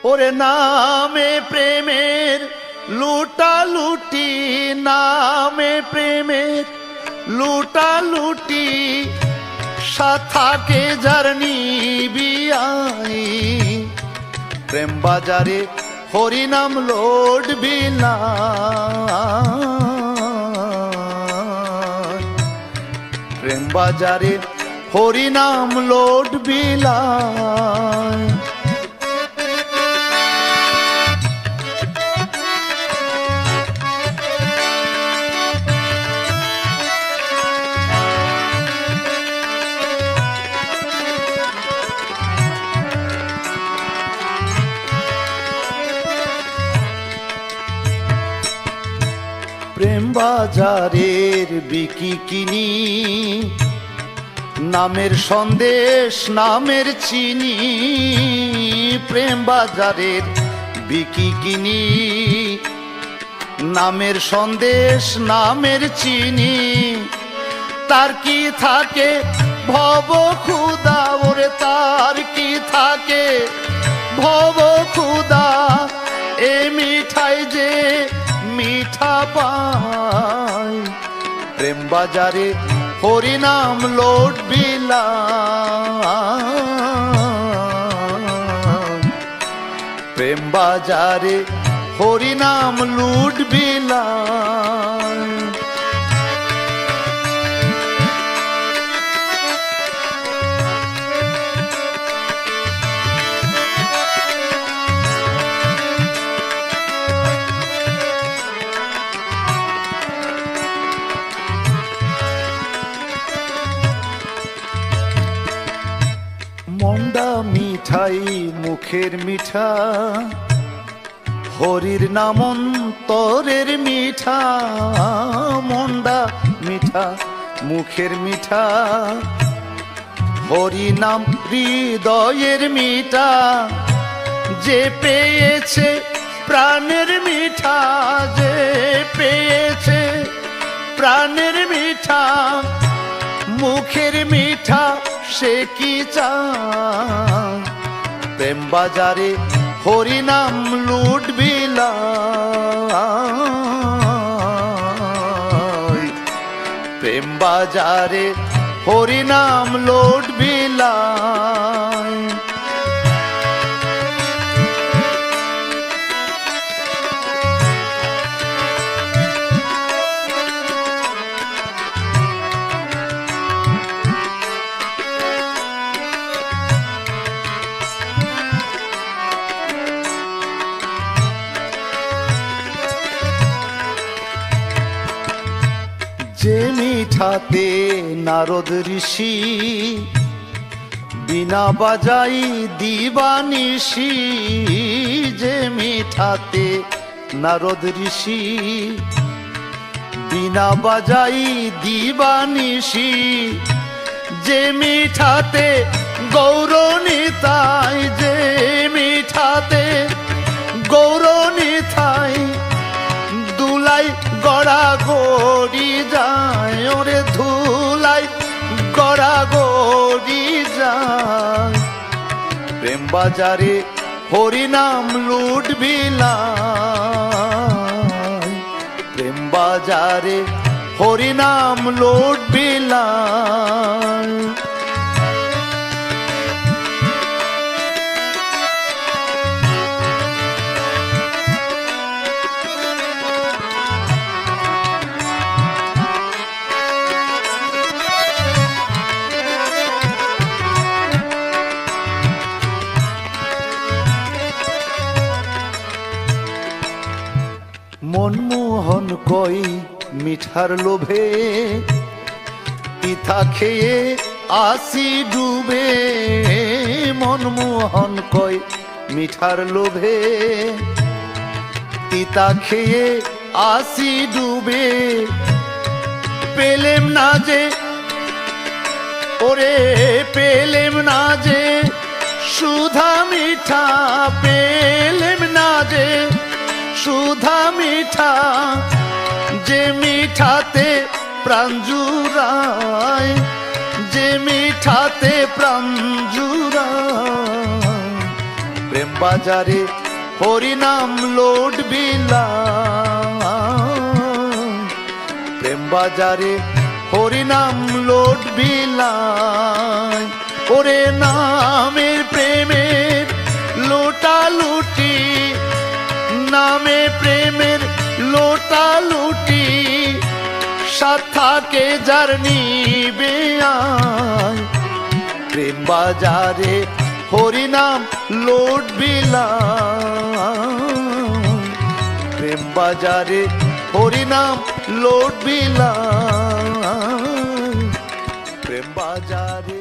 ওরে নামে প্রেমের লুটালুটি, নামে প্রেমের লুটালুটি, সাথাকে যার নিবিয়াই। প্রেম বাজারে হরিনাম লোড বিলায়, প্রেম বাজারে হরিনাম লোড বিলায়। প্রেম বাজারের বিকি কিনি, নামের সন্দেশ নামের চিনি। প্রেম বাজারের বিকি কিনি, নামের সন্দেশ নামের চিনি। তার কি থাকে ভব ক্ষুদা, ওরে তার কি থাকে ভব ক্ষুদা। এ মিঠাই যে মিঠা পায়, প্রেম বাজারে হরিনাম লোড বিলায়, প্রেম বাজারে হরিনাম লুট বিলায়। মন্ডা মিঠাই মুখের মিঠা, হরির নাম অন্তরের মিঠা। মন্ডা মিঠা মুখের মিঠা, হরি নাম হৃদয়ের মিঠা। যে পেয়েছে প্রাণের মিঠা, যে পেয়েছে প্রাণের মিঠা, মুখের মিঠা সে কি চায়। প্রেম বাজারে হরিনাম লুট বিলায়, প্রেম বাজারে হরিনাম লুট বিলায়। যে মিঠাতে নারদ ঋষি বিনা বাজাই দিবানিশি। যে মিঠাতে নারদ ঋষি বিনা বাজাই দিবানিশি। যে মিঠাতে গৌরনিতাই, যে মিঠাতে গৌরনিতাই, দুলাই গড়া গড়ি যায়, ওরে ধুলাই গড়া গড়ি যায়। প্রেম বাজারে হরিনাম লুট বিলায়, প্রেম বাজারে হরিনাম লুট বিলায়। মনমোহন কই মিঠার লোভে, পিঠা খেয়ে আসি ডুবে। মনমোহন কই মিঠার লোভে, তিতা খেয়ে আসি ডুবে। পেলেম না যে, ওরে পেলেম না যে সুধা মিঠা, পেলেম না যে সুধা মিঠা। যে মিঠাতে প্রাণ জুড়ায়, যে মিঠাতে প্রাণ জুড়ায়। প্রেম বাজারে হরিনাম লোড বিলায়, প্রেম বাজারে হরিনাম লোড বিলায়। ওরে নামের প্রেমের লোটা লুটি, নামে প্রেমের লোটা লুটি, সাথ থাকে যার নিবে আয়। প্রেম বাজারে হরিনাম লোড বিলায়, প্রেম বাজারে হরিনাম লোড বিলায়, প্রেম বাজারে।